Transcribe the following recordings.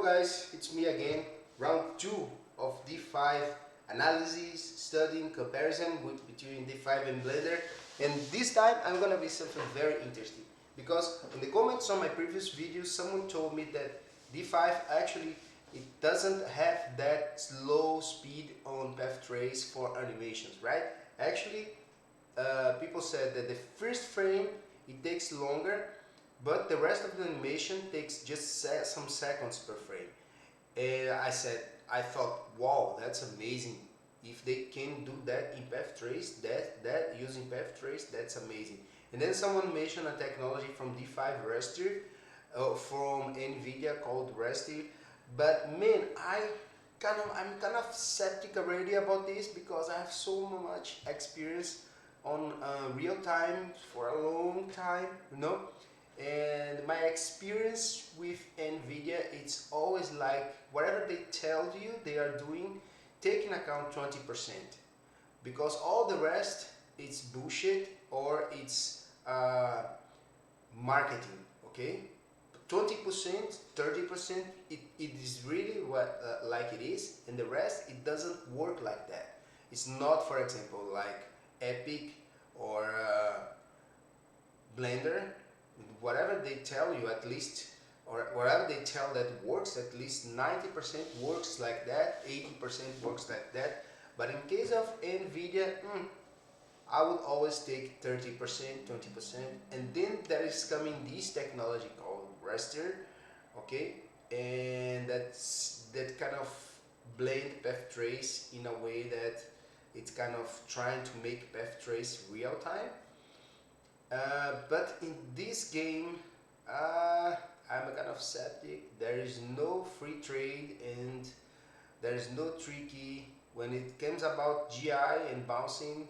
guys, it's me again, round 2 of D5 analysis, studying, comparison between D5 and Blender, and this time I'm gonna be something very interesting because in the comments on my previous videos someone told me that D5 actually it doesn't have that slow speed on path trace for animations, right? Actually, people said that the first frame it takes longer, but the rest of the animation takes just some seconds per frame. And I thought, wow, that's amazing. If they can do that in path trace, that using path trace, that's amazing. And then someone mentioned a technology from D5 restir, from Nvidia called restir. But man, I'm kind of skeptic already about this because I have so much experience on real time for a long time, you know. And my experience with Nvidia, it's always like whatever they tell you they are doing, take in account 20%, because all the rest it's bullshit or it's marketing. Okay, 20%, 30%, it is really what like it is, and the rest it doesn't work like that. It's not, for example, like Epic or Blender. Whatever they tell you, at least, or whatever they tell that works, at least 90% works like that, 80% works like that. But in case of Nvidia, I would always take 30%, 20%, and then there is coming this technology called restir, okay, and that kind of blend path trace in a way that it's kind of trying to make path trace real time. But in this game, I'm a kind of skeptic. There is no free trade and there is no tricky when it comes about GI and bouncing.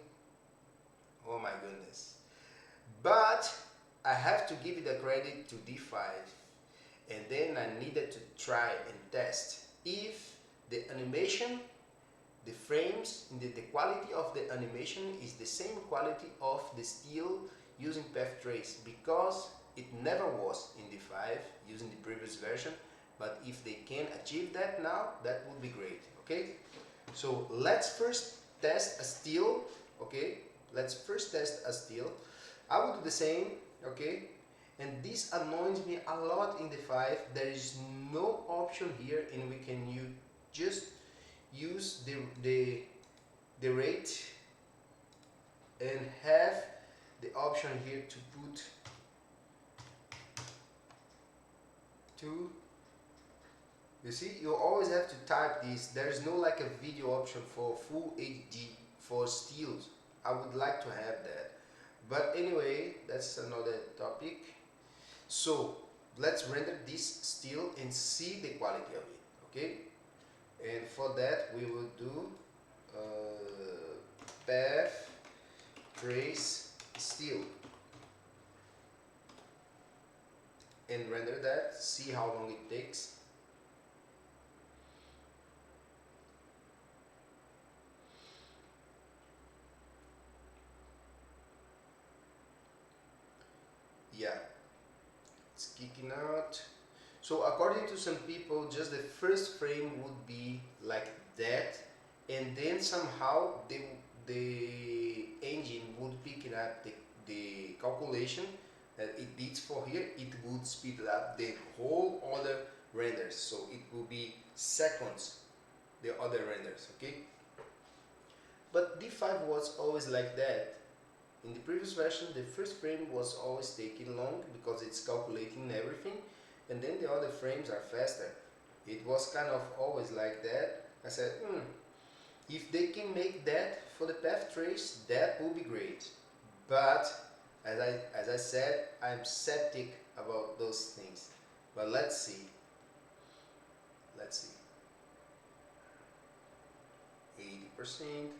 Oh my goodness. But I have to give it a credit to D5, and then I needed to try and test if the animation, the frames, the quality of the animation is the same quality of the steel using path trace, because it never was in D5 using the previous version. But if they can achieve that now, that would be great. Okay, so let's first test a steel. Okay, let's first test a steel. I will do the same. Okay, and this annoys me a lot in D5. There is no option here, and we can just use the rate and have the option here to put two. You see, you always have to type this. There is no like a video option for full HD for steels. I would like to have that, but anyway, that's another topic. So let's render this steel and see the quality of it. Okay, and for that we will do path trace steel and render that, see how long it takes. Yeah, it's kicking out. So according to some people, just the first frame would be like that, and then somehow the engine would pick it up the calculation that it did for here. It would speed up the whole other renders, so it will be seconds the other renders. Okay, but D5 was always like that. In the previous version, the first frame was always taking long because it's calculating everything, and then the other frames are faster. It was kind of always like that. I said, if they can make that for the path trace, that will be great. But as I said, I'm skeptic about those things. But let's see. Let's see. 80%.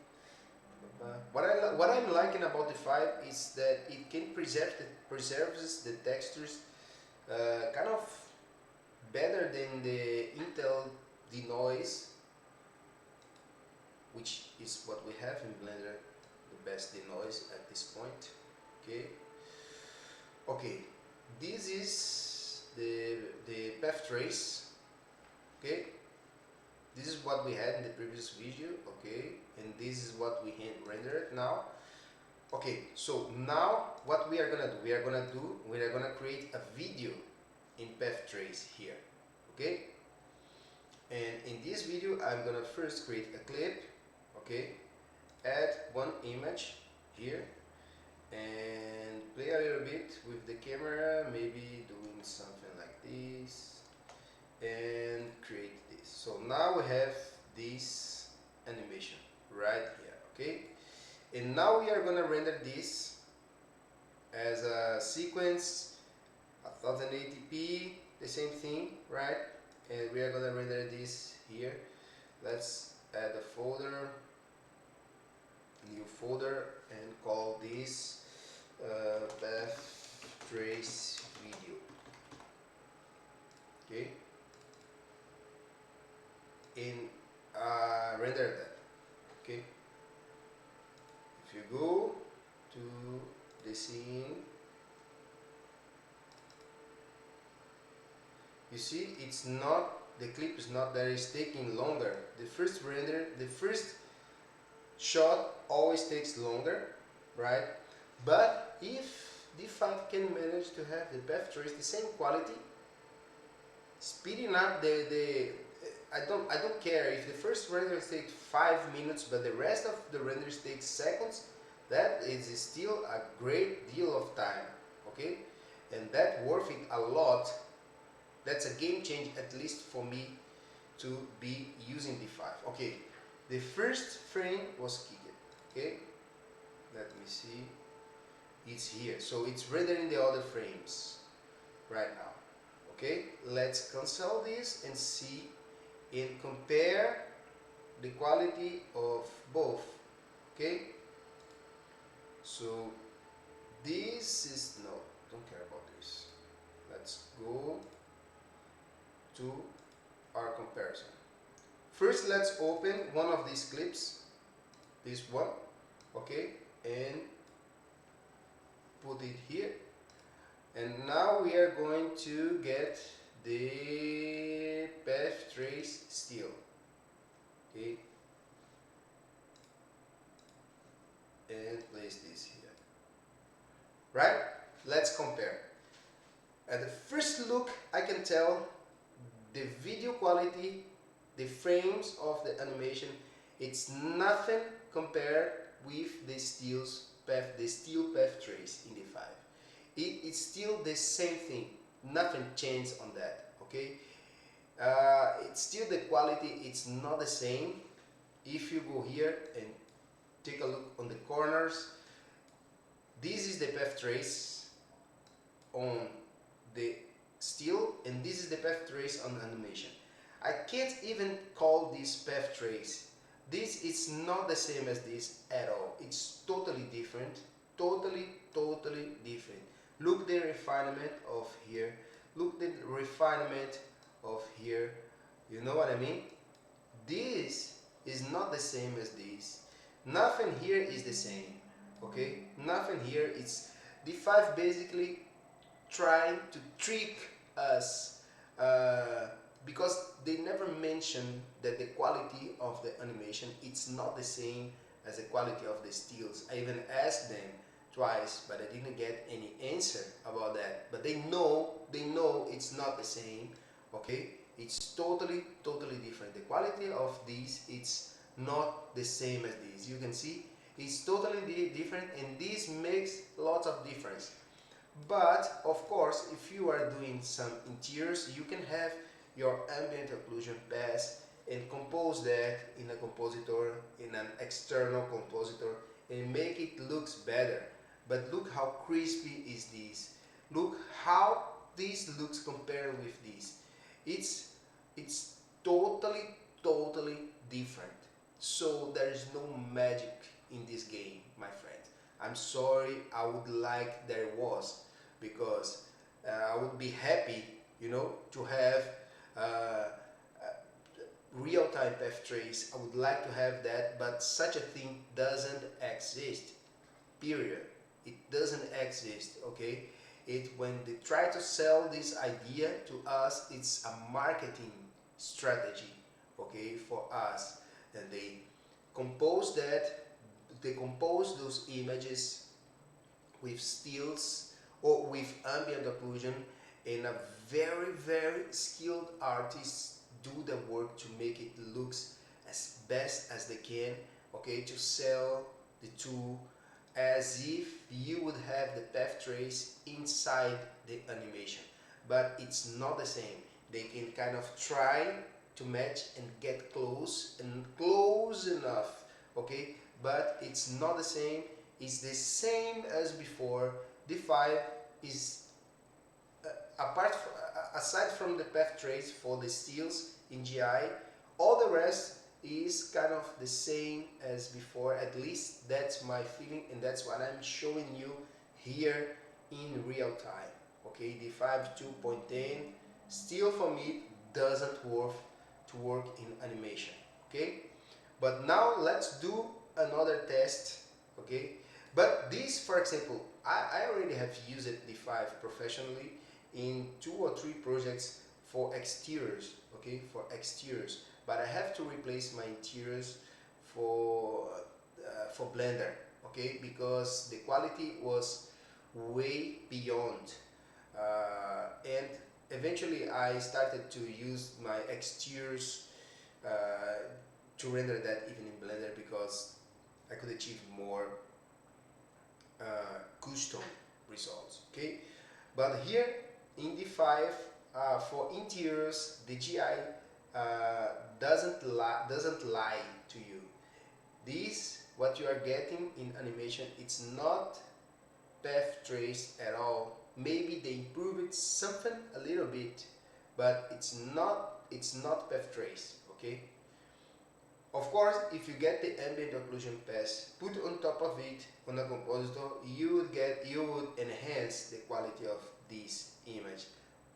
What I'm liking about the 5 is that it can preserves the textures kind of better than the Intel denoise, which is what we have in Blender, the best denoise at this point. Okay, this is the path trace. Okay, this is what we had in the previous video. Okay, and this is what we rendered now. Okay, so now what we are gonna do, we are gonna create a video in path trace here. Okay, and in this video I'm gonna first create a clip. Okay, add one image here and play a little bit with the camera, maybe doing something like this, and create this. So now we have this animation right here. Okay, and now we are gonna render this as a sequence 1080p, the same thing, right? And we are gonna render this here. Let's add a folder, new folder, and call this path trace video. Okay, and render that. Okay, if you go to the scene, you see it's not, the clip is not there, it's taking longer. The first render, the first shot always takes longer, right? But if D5 can manage to have the path trace the same quality, speeding up I don't care if the first render takes 5 minutes but the rest of the renders takes seconds, that is still a great deal of time. Okay, and that worth it a lot. That's a game change, at least for me, to be using D5. Okay, the first frame was kicked. Okay, let me see, it's here, so it's rendering the other frames right now. Okay, let's cancel this and see and compare the quality of both. Okay, so this is, no, don't care about this. Let's go to our comparison. First, let's open one of these clips, this one, okay, and put it here. And now we are going to get the path trace still. Okay, and place this here. Right? Let's compare. At the first look, I can tell the video quality, the frames of the animation, it's nothing compared with the steel path trace in D5. It's still the same thing, nothing changed on that. Okay, it's still the quality, it's not the same. If you go here and take a look on the corners, this is the path trace on the steel and this is the path trace on animation. I can't even call this path trace. This is not the same as this at all. It's totally different, totally different. Look the refinement of here, look the refinement of here, you know what I mean? This is not the same as this. Nothing here is the same, okay? Nothing here. It's D5 basically trying to trick us because they never mention that the quality of the animation, it's not the same as the quality of the steels. I even asked them twice, but I didn't get any answer about that. But they know it's not the same, okay? It's totally different. The quality of these, it's not the same as this. You can see it's totally different, and this makes lots of difference. But of course, if you are doing some interiors, you can have your ambient occlusion pass and compose that in a compositor, in an external compositor, and make it looks better. But look how crispy is this. Look how this looks compared with this. It's totally different. So there is no magic in this game, my friend. I'm sorry, I would like there was, because I would be happy, you know, to have real-time path trace. I would like to have that, but such a thing doesn't exist, period. It doesn't exist, okay? When they try to sell this idea to us, it's a marketing strategy, okay, for us. And they compose that, they compose those images with stills or with ambient occlusion, and a very skilled artists do the work to make it looks as best as they can, okay, to sell the tool as if you would have the path trace inside the animation, but it's not the same. They can kind of try to match and get close and close enough, okay, but it's not the same. It's the same as before. D5 is aside from the path trace for the steels in GI, all the rest is kind of the same as before. At least that's my feeling, and that's what I'm showing you here in real time. Okay, D5 2.10 still for me doesn't work to work in animation. Okay, but now let's do another test. Okay, but this, for example, I already have used D5 professionally in 2 or 3 projects for exteriors, okay, for exteriors, but I have to replace my interiors for Blender, okay, because the quality was way beyond, and eventually I started to use my exteriors to render that even in Blender, because I could achieve more custom results, okay. But here in D5 for interiors, the GI doesn't lie to you. This, what you are getting in animation, it's not path trace at all. Maybe they improve it something a little bit, but it's not path trace, okay. Of course, if you get the ambient occlusion pass put on top of it on a compositor, you would enhance the quality of this image.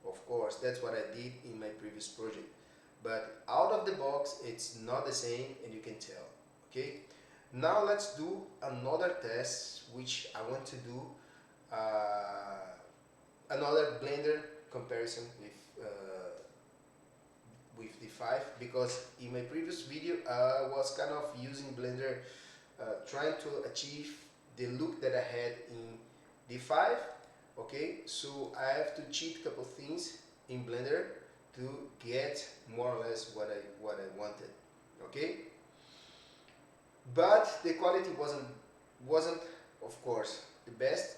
Of course, that's what I did in my previous project. But out of the box, it's not the same, and you can tell. Okay. Now let's do another test, which I want to do another Blender comparison with D5, because in my previous video I was kind of using Blender trying to achieve the look that I had in D5, okay, so I have to cheat a couple things in Blender to get more or less what I wanted, okay, but the quality wasn't of course the best,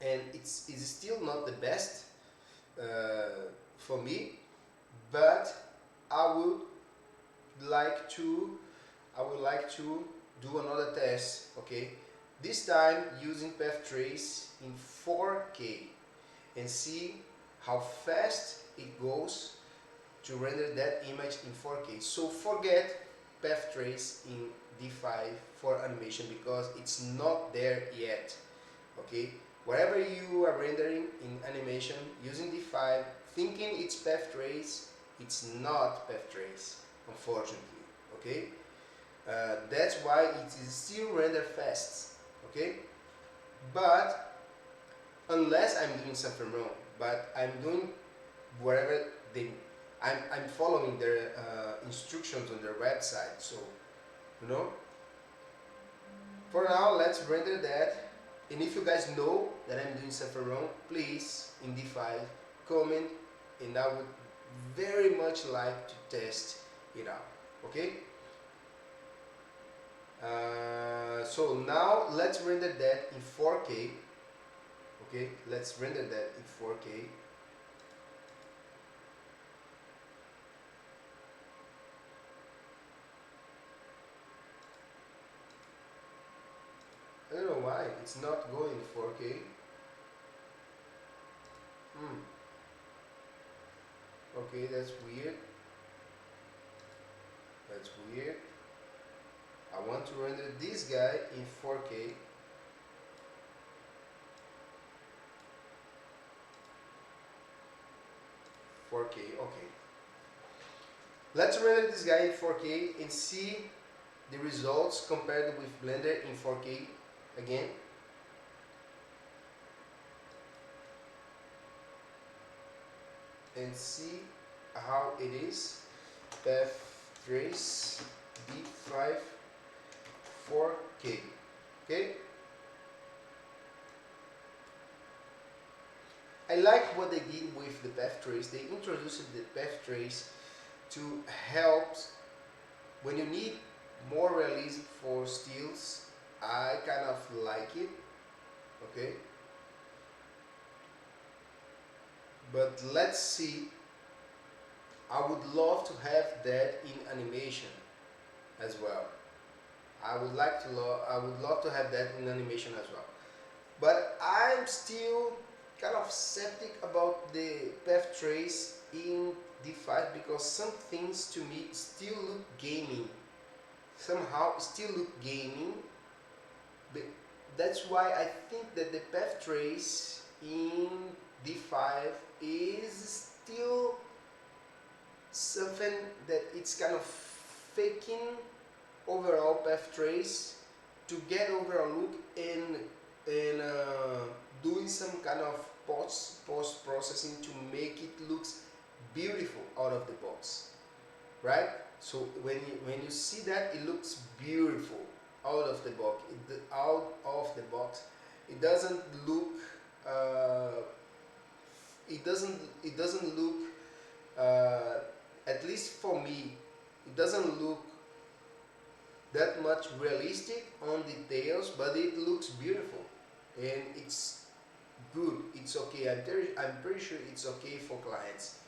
and it's still not the best for me, but I would like to do another test, okay, this time using path trace in 4K, and see how fast it goes to render that image in 4K. So forget path trace in D5 for animation, because it's not there yet, okay. Whatever you are rendering in animation using D5 thinking it's path trace, it's not path trace, unfortunately, okay. That's why it is still render fast, okay, but unless I'm doing something wrong, but I'm doing whatever I'm following their instructions on their website, so you know. For now, let's render that, and if you guys know that I'm doing something wrong, please in D5 comment, and I would very much like to test it out, okay. So now let's render that in 4K, okay, let's render that in 4K. I don't know why it's not going 4K. Okay, that's weird. That's weird. I want to render this guy in 4K. Okay. Let's render this guy in 4K and see the results compared with Blender in 4K again. And see how it is. Path trace D5 4K. Okay. I like what they did with the path trace. They introduced the path trace to help when you need more realism for steels. I kind of like it. Okay. But let's see. I would love to have that in animation as well. I would love to have that in animation as well. But I'm still kind of skeptic about the path trace in D5 because some things to me still look gaming. Somehow still look gaming. But that's why I think that the path trace in D5 is still something that it's kind of faking overall path trace to get overall look and doing some kind of post processing to make it looks beautiful out of the box, right? So when you see that, it looks beautiful out of the box. It doesn't look it doesn't look at least for me, it doesn't look that much realistic on details, but it looks beautiful and it's good. It's okay. I'm pretty sure it's okay for clients.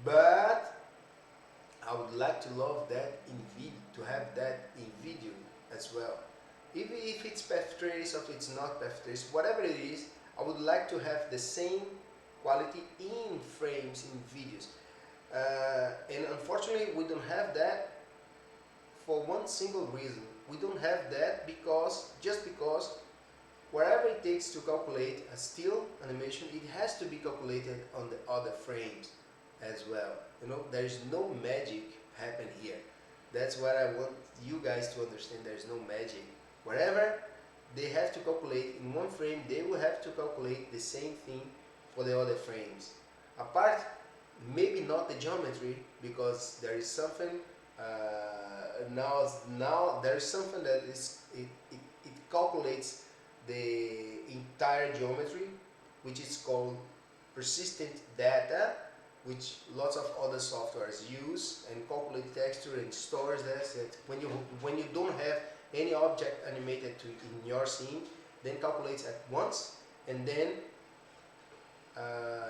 But I would like to love that in video, to have that in video as well. Even if it's path trace or if it's not path trace, whatever it is, I would like to have the same quality in frames in videos. And unfortunately, we don't have that for one single reason. We don't have that just because whatever it takes to calculate a still animation, it has to be calculated on the other frames as well. You know, there is no magic happen here. That's what I want you guys to understand. There is no magic. Whatever they have to calculate in one frame, they will have to calculate the same thing for the other frames. Apart, maybe not the geometry, because there is something now there is something that it calculates the entire geometry, which is called persistent data, which lots of other softwares use and calculate texture and stores that when you don't have any object animated in your scene, then calculates at once, and then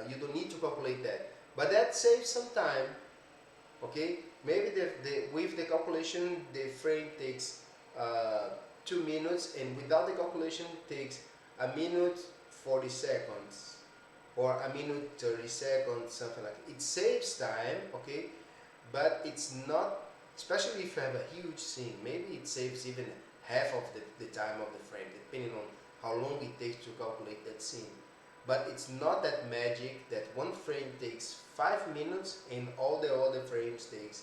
you don't need to calculate that. But that saves some time. Okay, maybe with the calculation the frame takes 2 minutes, and without the calculation takes 1 minute 40 seconds or 1 minute 30 seconds, something like that. It saves time, okay, but it's not, especially if you have a huge scene, maybe it saves even half of the time of the frame, depending on how long it takes to calculate that scene. But it's not that magic that one frame takes 5 minutes and all the other frames takes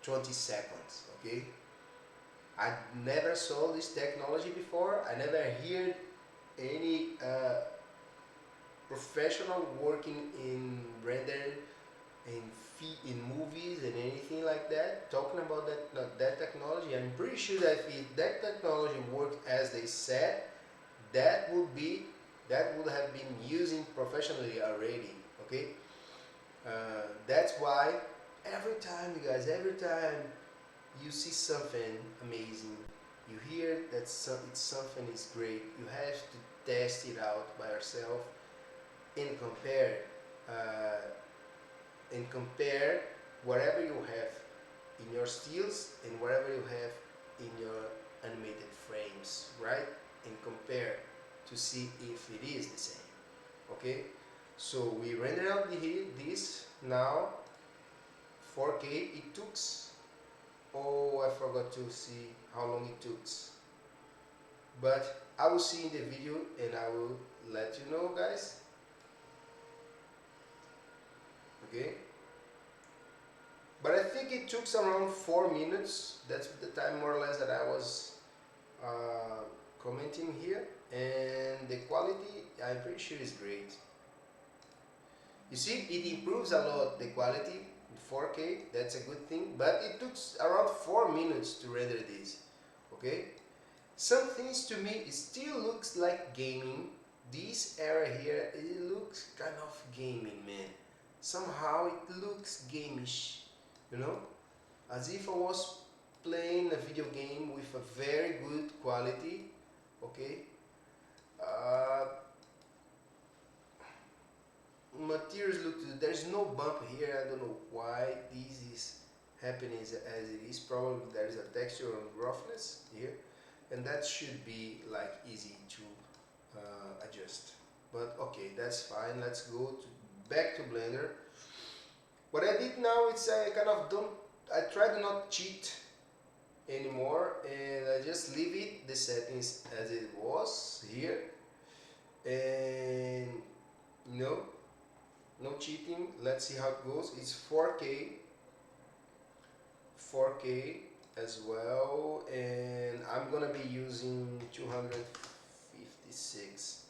20 seconds, okay? I never saw this technology before. I never heard any professional working in render in movies and anything like that talking about that technology. I'm pretty sure that if that technology worked as they said, that would have been using professionally already. Okay, that's why every time you see something amazing, you hear that something is great, you have to test it out by yourself and compare whatever you have in your stills and whatever you have in your animated frames, right? And compare to see if it is the same. Okay, so we render out this now 4K. It took, oh, I forgot to see how long it took, but I will see in the video and I will let you know, guys. Okay, but I think it took around 4 minutes. That's the time more or less that I was commenting here, and the quality I'm pretty sure is great. You see, it improves a lot the quality, 4K, that's a good thing, but it took around 4 minutes to render this, okay? Some things to me, it still looks like gaming. This area here, it looks kind of gaming, man. Somehow it looks gamish, you know? As if I was playing a video game with a very good quality, okay? Uh, Materials look good. There's no bump here. I don't know why this is happening as it is. Probably there is a texture on roughness here, and that should be like easy to adjust. But okay, that's fine. Let's go back to Blender. What I did now is I kind of don't. I try to not cheat anymore, and I just leave it the settings as it was here, and you know, no cheating. Let's see how it goes. It's 4K as well, and I'm gonna be using 256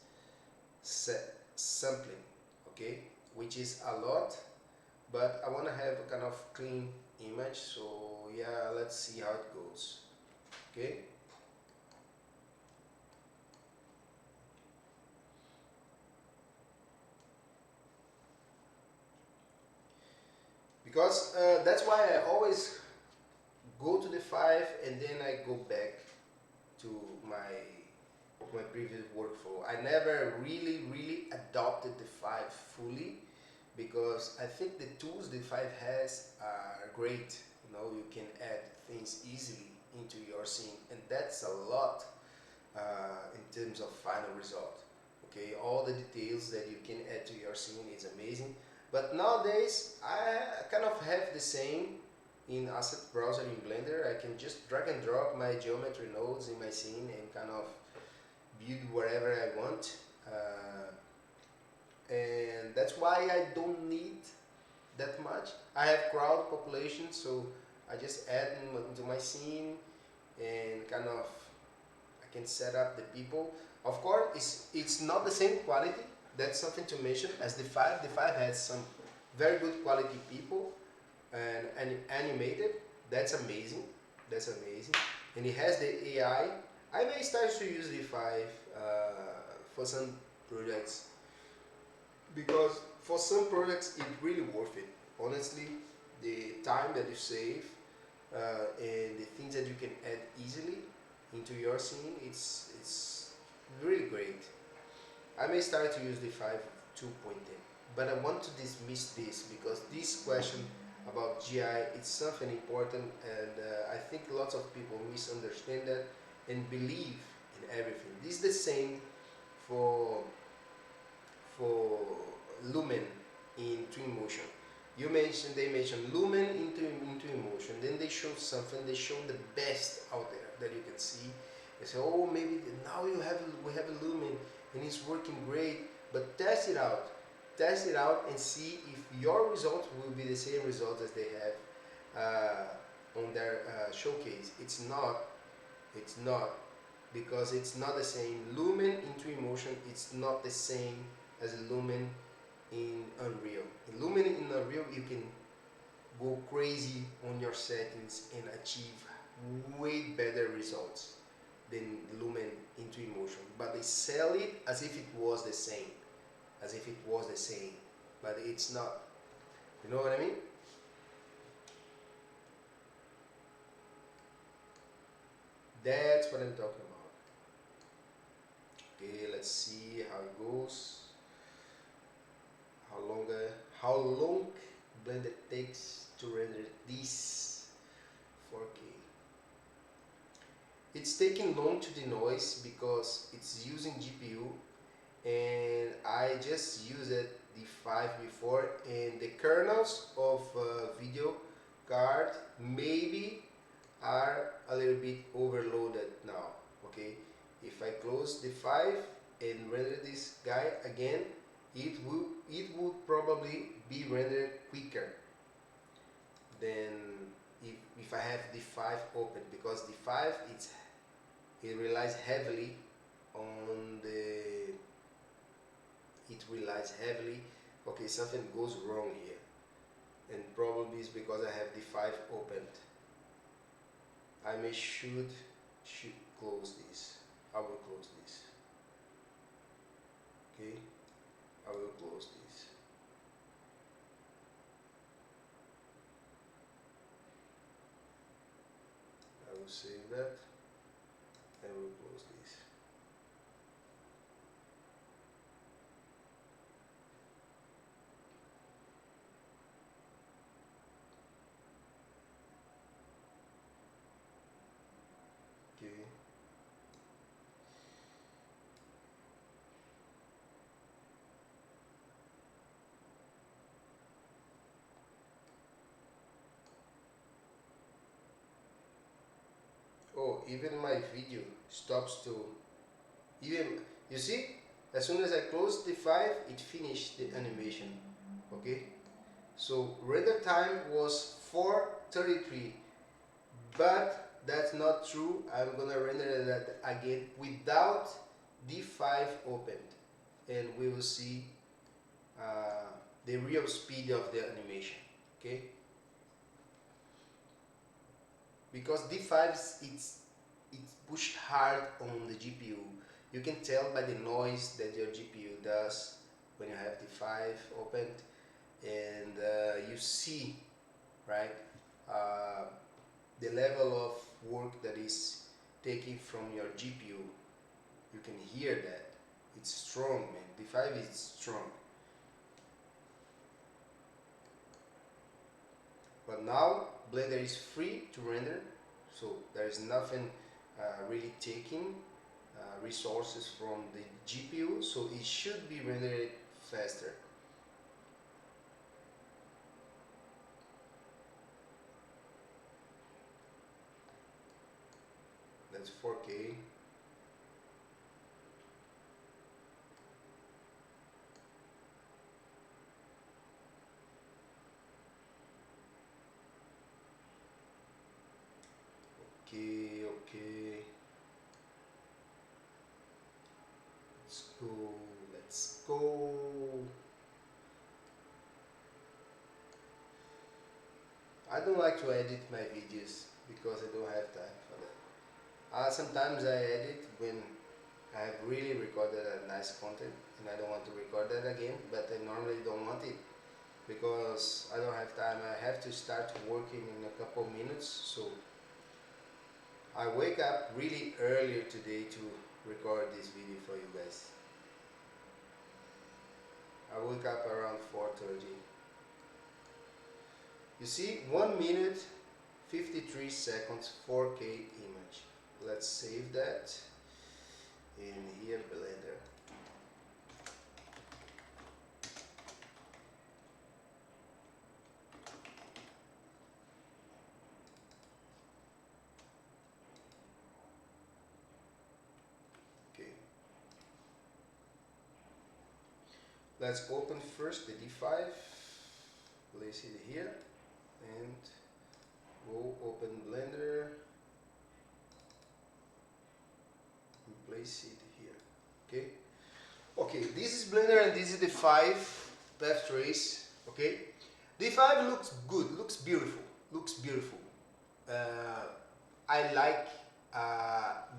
sampling, okay, which is a lot, but I want to have a kind of clean image, so yeah, let's see how it goes, okay. Because that's why I always go to the 5 and then I go back to my previous workflow. I never really adopted the 5 fully, because I think the tools the 5 has are great. You know, you can add things easily into your scene, and that's a lot in terms of final result. Okay, all the details that you can add to your scene is amazing. But nowadays I kind of have the same in asset browser in Blender. I can just drag and drop my geometry nodes in my scene and kind of build wherever I want, and that's why I don't need that much. I have crowd population, so I just add into my scene and kind of I can set up the people. Of course, it's not the same quality. That's something to mention. As the 5, the 5 has some very good quality people and animated. That's amazing. That's amazing. And it has the AI. I may start to use the 5 for some projects, because for some projects it's really worth it. Honestly, the time that you save and the things that you can add easily into your scene, it's really great. I may start to use the 5 2.10, but I want to dismiss this because this question about GI it's something important, and I think lots of people misunderstand that and believe in everything. This is the same for lumen in Twinmotion. They mentioned lumen into emotion. Then they show something. They show the best out there that you can see. They say, oh, maybe now we have a lumen and it's working great. But test it out. Test it out and see if your results will be the same results as they have on their showcase. It's not. It's not, because it's not the same. Lumen in Twinmotion, it's not the same as a lumen in Unreal. In Lumen in Unreal, you can go crazy on your settings and achieve way better results than Lumen in Twinmotion. But they sell it as if it was the same, as if it was the same, but it's not. You know what I mean? That's what I'm talking about. Okay, let's see how it goes. How long Blender takes to render this 4K. It's taking long to denoise because it's using GPU, and I just used the 5 before, and the kernels of video card maybe are a little bit overloaded now. Okay, if I close the 5 and render this guy again, it would probably be rendered quicker than if I have the 5 open, because the 5 it relies heavily on Okay, something goes wrong here, and probably it's because I have D5 opened. I should close this. I will close this. Okay, I will close this. I will save that and we'll close this. Okay. Oh, even my video stops to even, you see, as soon as I close the 5, it finished the animation. Okay, so render time was 4:33, but that's not true. I'm gonna render that again without D5 opened, and we will see the real speed of the animation. Okay, because D5 it's pushed hard on the GPU. You can tell by the noise that your GPU does when you have D5 opened, and you see, right, the level of work that is taken from your GPU. You can hear that. It's strong, man. D5 is strong. But now Blender is free to render, so there is nothing really taking resources from the GPU, so it should be rendered faster. That's 4K. Okay, okay. Let's go, let's go. I don't like to edit my videos because I don't have time for that. Sometimes I edit when I have really recorded a nice content and I don't want to record that again, but I normally don't want it because I don't have time. I have to start working in a couple minutes, so I wake up really earlier today to record this video for you guys. I wake up around 4:30. You see, 1 minute 53 seconds 4K image. Let's save that in here, Blender. Okay. Let's open first the D5. Place it here and we'll open Blender and place it here. Okay. Okay, this is Blender and this is the 5 path trace. Okay, D5 looks good, looks beautiful, looks beautiful. I like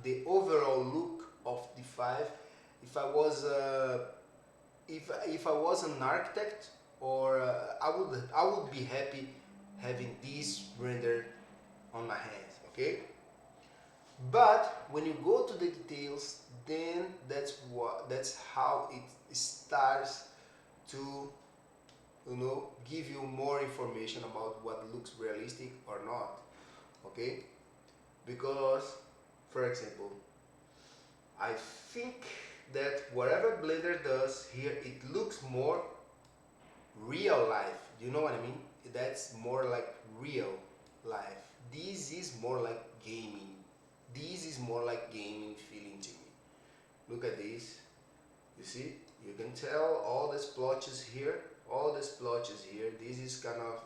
the overall look of D5. If I was if I was an architect, or I would be happy having this rendered on my hands. Okay, but when you go to the details, then that's how it starts to, you know, give you more information about what looks realistic or not. Okay, because for example, I think that whatever Blender does here, it looks more real life. You know what I mean? That's more like real life. This is more like gaming. This is more like gaming feeling to me. Look at this. You see? You can tell all the splotches here. All the splotches here. This is kind of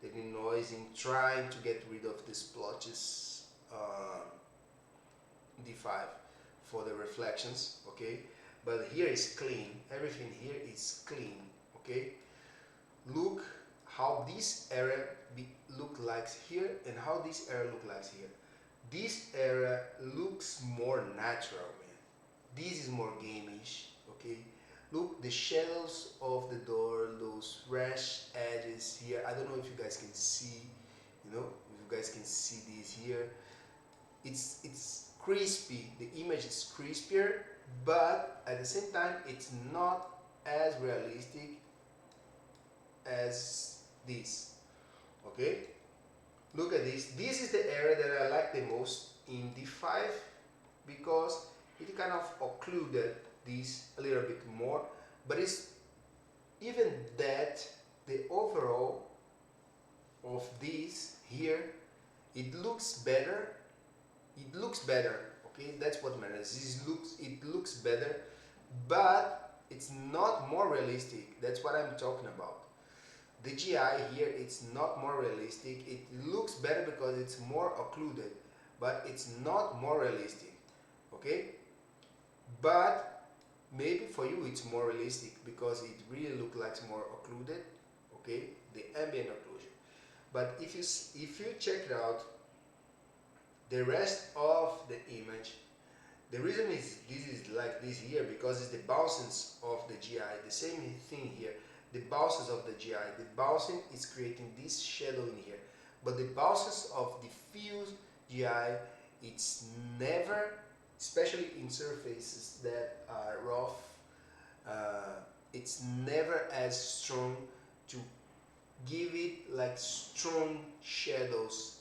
the noise in trying to get rid of the splotches. D5 for the reflections. Okay, but here is clean. Everything here is clean. okay? Look how this area look like here and how this area look like here. This area looks more natural, man. This is more gameish, okay? Look, the shadows of the door, those fresh edges here. I don't know if you guys can see, you know, if you guys can see this here. It's crispy. The image is crispier, but at the same time, it's not as realistic as this, okay? Look at this. This is the area that I like the most in D5 because it kind of occluded this a little bit more, but it's even that the overall of this here, it looks better. It looks better, okay? That's what matters. It looks better, but it's not more realistic. That's what I'm talking about. The GI here, it's not more realistic. It looks better because it's more occluded, but it's not more realistic, okay? But maybe for you it's more realistic because it really looks like more occluded, okay? The ambient occlusion. But if you check it out, the rest of the image, the reason is this is like this here because it's the bounces of the GI. The same thing here. The bounces of the GI. The bouncing is creating this shadow in here. But the bounces of diffuse GI, it's never, especially in surfaces that are rough, it's never as strong to give it like strong shadows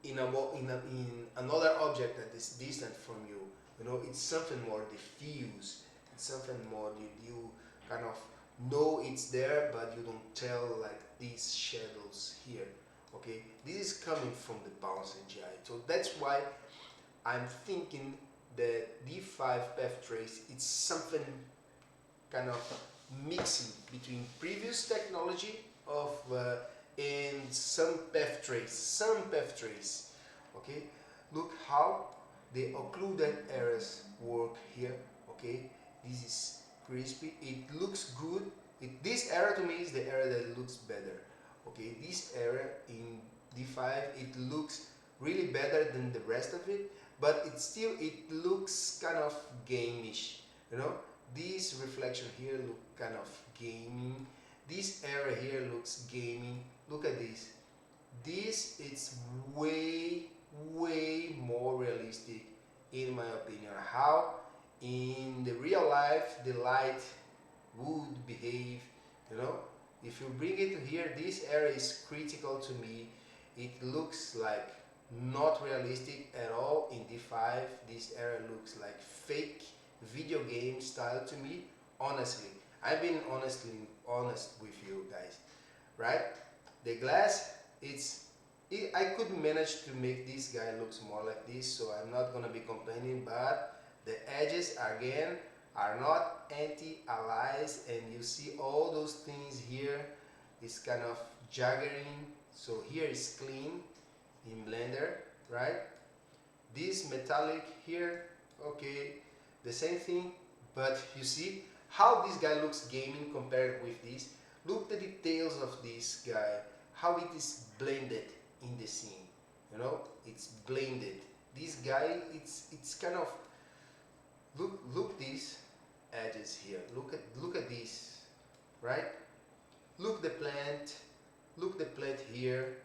in another object that is distant from you. You know, it's something more diffuse. It's something more you kind of know it's there, but you don't tell like these shadows here. Okay, this is coming from the bounce in GI. So that's why I'm thinking that D5 path trace, it's something kind of mixing between previous technology of and some path trace, okay? Look how the occluded areas work here, okay? This is crispy, it looks good. This area to me is the area that looks better, okay? This area in D5, it looks really better than the rest of it, but it looks kind of gameish, you know? This reflection here look kind of gaming. This area here looks gaming. Look at this. This is way more realistic in my opinion. How in the real life the light would behave, you know? If you bring it here, this area is critical to me. It looks like not realistic at all in D5. This area looks like fake video game style to me, honestly. I've been honest with you guys, right? The glass, I could manage to make this guy looks more like this, so I'm not gonna be complaining, but the edges again are not anti-aliased, and you see all those things here is kind of jaggering. So here is clean in Blender, right? This metallic here, okay, the same thing, but you see how this guy looks gaming compared with this. Look the details of this guy, how it is blended in the scene, you know, it's blended. This guy, it's kind of, look these edges here, look at this, right? Look the plant here.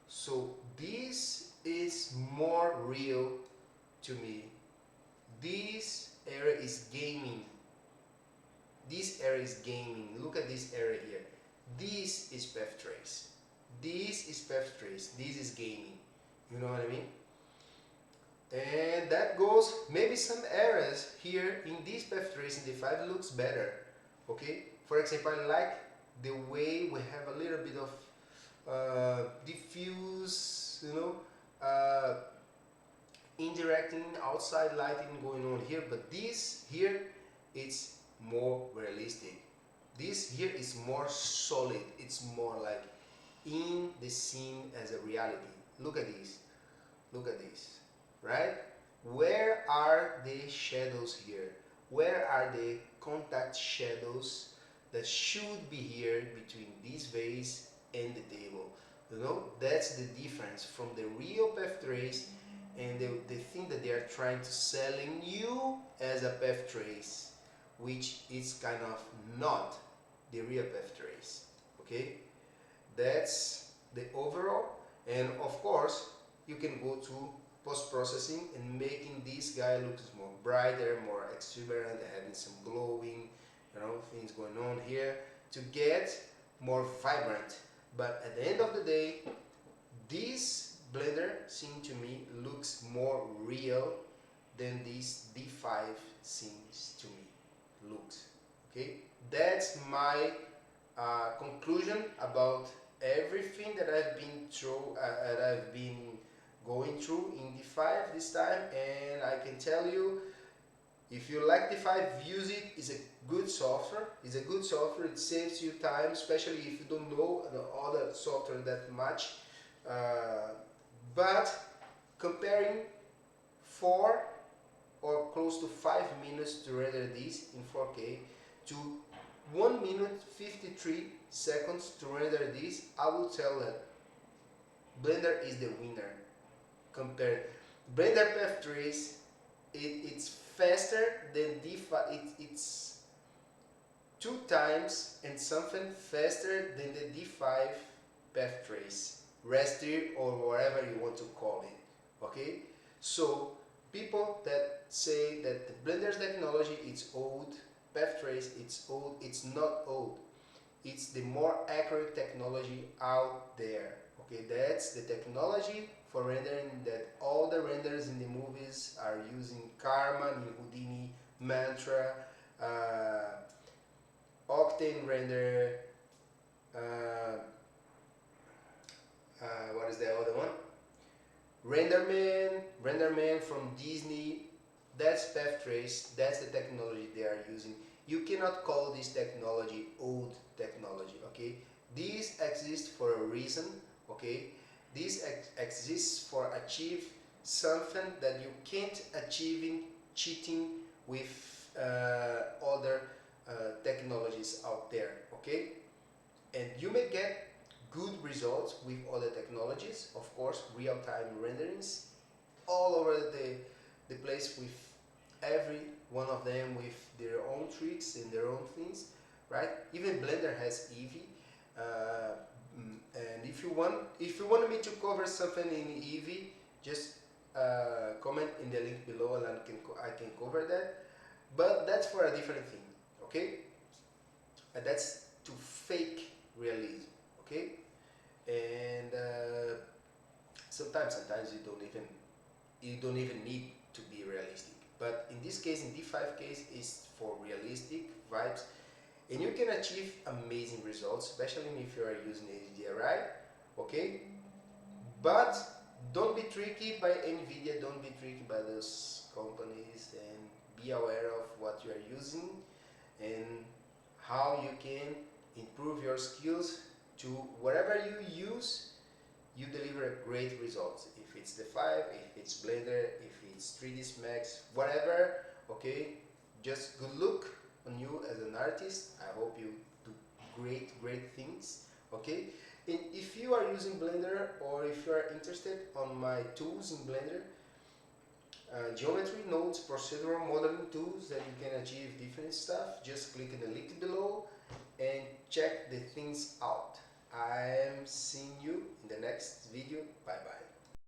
So this is more real to me. This area is gaming. This area is gaming. Look at this area here. This is path trace. This is path trace. This is gaming. You know what I mean? And that goes, maybe some areas here in this path trace in D5 looks better. Okay? For example, I like the way we have a little bit of diffuse, you know, indirecting outside lighting going on here, but this here, it's more realistic. This here is more solid. It's more like in the scene as a reality. Look at this. Look at this. Right? Where are the shadows here? where are the contact shadows that should be here between this vase and the table. You know, that's the difference from the real path trace and the thing that they are trying to selling you as a path trace, which is kind of not the real path trace. Okay, that's the overall. And of course you can go to post-processing and making this guy looks more brighter, more exuberant, having some glowing, you know, things going on here to get more vibrant. But at the end of the day, this blender seems to me looks more real than this D5 seems to me looks. Okay, that's my conclusion about everything that I've been going through in D5 this time, and I can tell you, if you like D5, use it. It's a good software. It's a good software. It saves you time, especially if you don't know the other software that much. But comparing 4 or close to 5 minutes to render this in 4K to 1 minute 53 seconds to render this, I will tell that Blender is the winner. Compared Blender Path Trace, it's faster than D5. It's 2 times and something faster than the D5 Path Trace, restir, or whatever you want to call it. Okay, so people that say that the Blender's technology is old, path trace it's old, it's not old. It's the more accurate technology out there. Okay, that's the technology for rendering that all the renders in the movies are using Karma, Houdini, Mantra, Octane render, what is the other one? Renderman from Disney. That's path trace, that's the technology they are using. You cannot call this technology old technology, okay? This exists for a reason, okay? This exists for achieve something that you can't achieve in cheating with other technologies out there, okay? And you may get good results with other technologies, of course, real-time renderings, all over the place with every one of them with their own tricks and their own things, right? Even Blender has Eevee, and if you want me to cover something in Eevee, just comment in the link below and I can cover that. But that's for a different thing, okay? And that's to fake realism, okay? And sometimes you don't even need to be realistic. But in this case, in D5 case, is for realistic vibes, and you can achieve amazing results, especially if you are using HDRI, okay? But don't be tricked by Nvidia, don't be tricked by those companies, and be aware of what you are using and how you can improve your skills to whatever you use, you deliver great results. If it's the 5, if it's Blender, if it's 3ds Max, whatever, okay? Just good luck on you as an artist. I hope you do great things, okay? And if you are using Blender, or if you are interested on my tools in Blender, geometry nodes, procedural modeling tools that you can achieve different stuff, just click in the link below and check the things out. I'm seeing you in the next video. Bye bye.